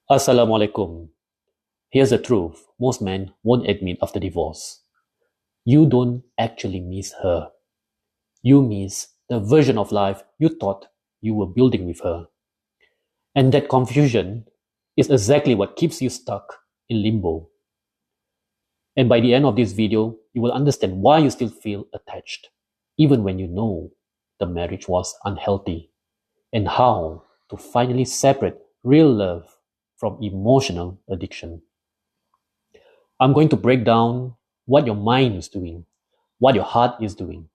Assalamualaikum. Here's the truth most men won't admit after divorce. You don't actually miss her. You miss the version of life you thought you were building with her. And that confusion is exactly what keeps you stuck in limbo. And by the end of this video, you will understand why you still feel attached, even when you know the marriage was unhealthy, and how to finally separate real love from emotional addiction. I'm going to break down what your mind is doing, what your heart is doing,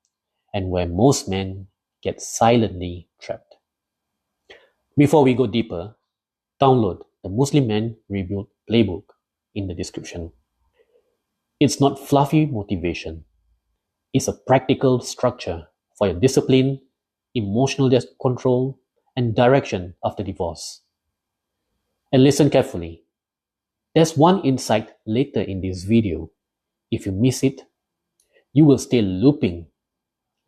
and where most men get silently trapped. Before we go deeper, download the Muslim Man Rebuild Playbook in the description. It's not fluffy motivation, it's a practical structure for your discipline, emotional control, and direction after divorce. And listen carefully. There's one insight later in this video. If you miss it, you will stay looping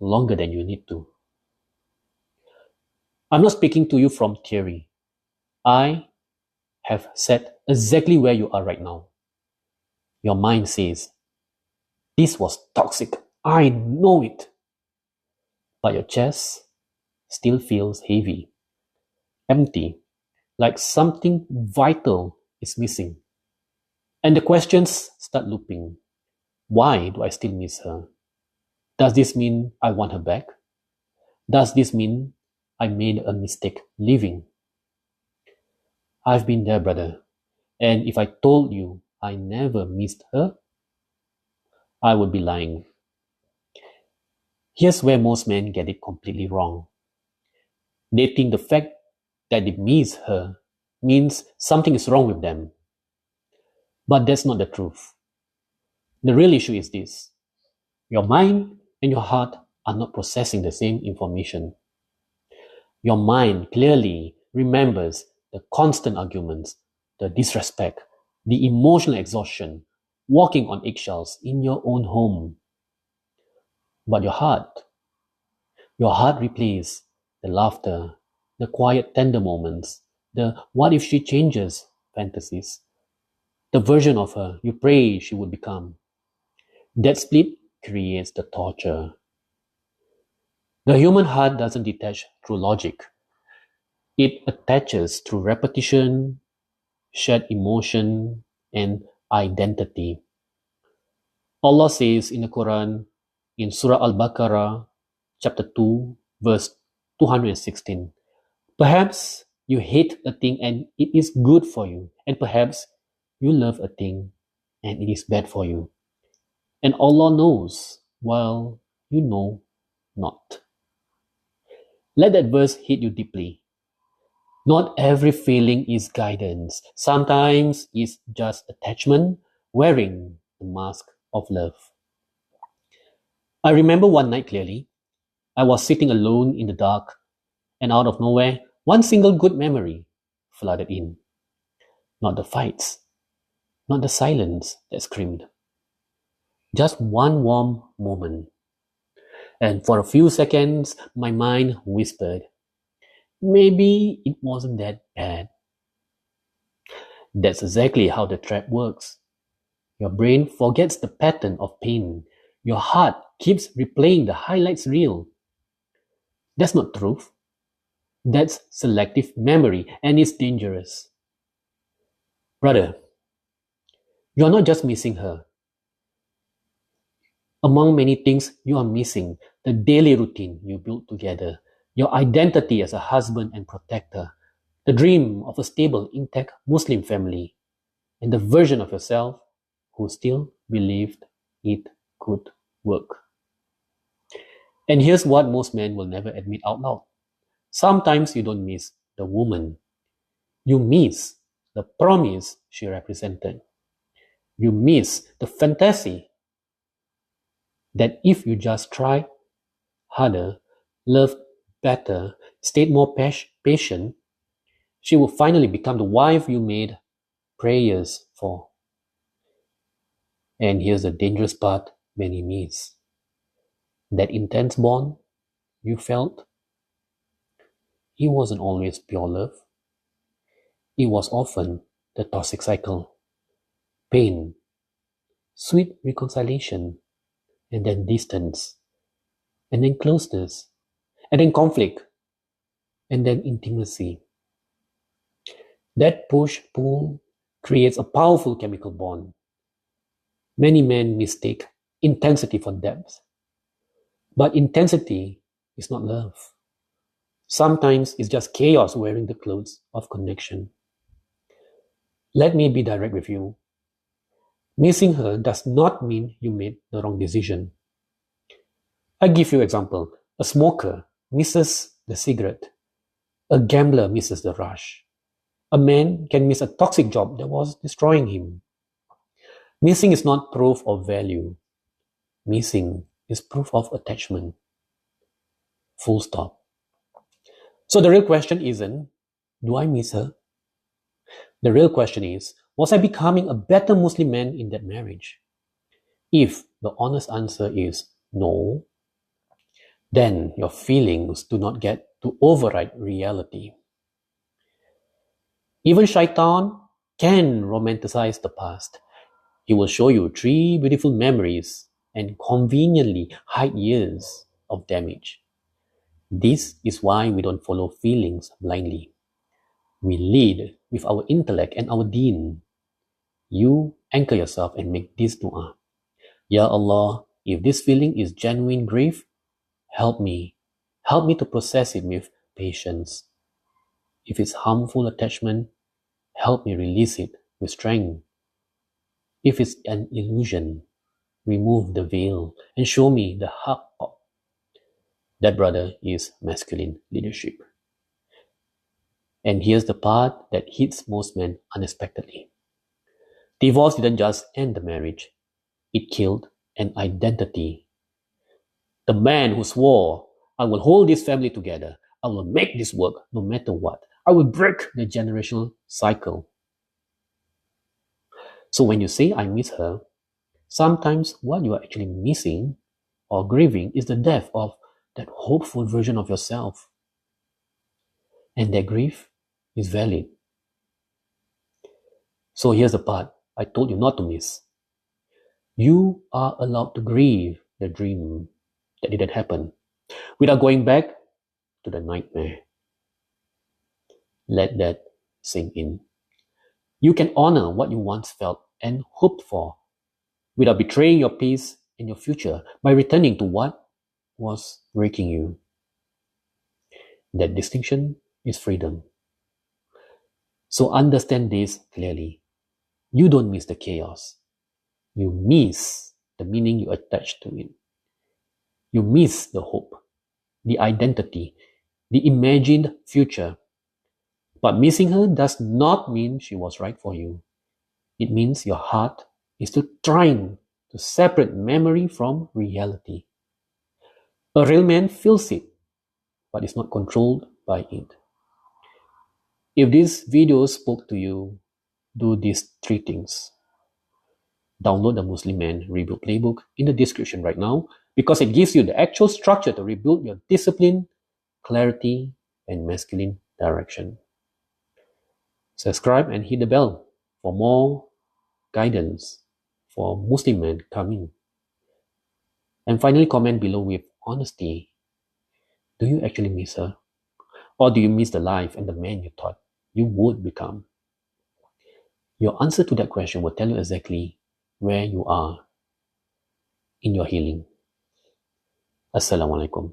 longer than you need to. I'm not speaking to you from theory. I have sat exactly where you are right now. Your mind says, this was toxic. I know it. But your chest still feels heavy, empty, like something vital is missing. And the questions start looping. Why do I still miss her? Does this mean I want her back? Does this mean I made a mistake leaving? I've been there, brother. And if I told you I never missed her, I would be lying. Here's where most men get it completely wrong. They think the fact that they miss her means something is wrong with them. But that's not the truth. The real issue is this. Your mind and your heart are not processing the same information. Your mind clearly remembers the constant arguments, the disrespect, the emotional exhaustion, walking on eggshells in your own home. But your heart replays the laughter, the quiet tender moments, the what if she changes fantasies, the version of her you pray she would become. That split creates the torture. The human heart doesn't detach through logic. It attaches through repetition, shared emotion, and identity. Allah says in the Quran, in Surah Al-Baqarah, chapter 2, verse 216, perhaps you hate a thing and it is good for you, and perhaps you love a thing and it is bad for you. And Allah knows, while you know not. Let that verse hit you deeply. Not every feeling is guidance. Sometimes it's just attachment wearing the mask of love. I remember one night clearly. I was sitting alone in the dark, and out of nowhere, one single good memory flooded in. Not the fights, not the silence that screamed. Just one warm moment. And for a few seconds, my mind whispered, maybe it wasn't that bad. That's exactly how the trap works. Your brain forgets the pattern of pain. Your heart keeps replaying the highlights reel. That's not truth. That's selective memory, and it's dangerous. Brother, you're not just missing her. Among many things, you are missing the daily routine you built together, your identity as a husband and protector, the dream of a stable, intact Muslim family, and the version of yourself who still believed it could work. And here's what most men will never admit out loud. Sometimes you don't miss the woman. You miss the promise she represented. You miss the fantasy that if you just try harder, loved better, stayed more patient, she will finally become the wife you made prayers for. And here's the dangerous part many miss. That intense bond you felt, it wasn't always pure love. It was often the toxic cycle. Pain, sweet reconciliation, and then distance, and then closeness, and then conflict, and then intimacy. That push-pull creates a powerful chemical bond. Many men mistake intensity for depth. But intensity is not love. Sometimes it's just chaos wearing the clothes of connection. Let me be direct with you. Missing her does not mean you made the wrong decision. I give you an example. A smoker misses the cigarette. A gambler misses the rush. A man can miss a toxic job that was destroying him. Missing is not proof of value. Missing is proof of attachment. Full stop. So the real question isn't, do I miss her? The real question is, was I becoming a better Muslim man in that marriage? If the honest answer is no, then your feelings do not get to override reality. Even Shaitan can romanticize the past. He will show you 3 beautiful memories and conveniently hide years of damage. This is why we don't follow feelings blindly. We lead with our intellect and our deen. You anchor yourself and make this dua. Ya Allah, if this feeling is genuine grief, help me. Help me to process it with patience. If it's harmful attachment, help me release it with strength. If it's an illusion, remove the veil and show me the haqq. That, brother, is masculine leadership. And here's the part that hits most men unexpectedly. Divorce didn't just end the marriage, it killed an identity. The man who swore, I will hold this family together, I will make this work no matter what, I will break the generational cycle. So when you say I miss her, sometimes what you are actually missing or grieving is the death of that hopeful version of yourself. And that grief is valid. So here's the part I told you not to miss. You are allowed to grieve the dream that didn't happen without going back to the nightmare. Let that sink in. You can honor what you once felt and hoped for without betraying your peace and your future by returning to what was breaking you. That distinction is freedom. So understand this clearly. You don't miss the chaos. You miss the meaning you attach to it. You miss the hope, the identity, the imagined future. But missing her does not mean she was right for you. It means your heart is still trying to separate memory from reality. A real man feels it, but is not controlled by it. If this video spoke to you, do these 3 things. Download the Muslim Man Rebuild Playbook in the description right now because it gives you the actual structure to rebuild your discipline, clarity, and masculine direction. Subscribe and hit the bell for more guidance for Muslim men coming. And finally, comment below with honesty. Do you actually miss her? Or do you miss the life and the man you thought you would become? Your answer to that question will tell you exactly where you are in your healing. Assalamualaikum.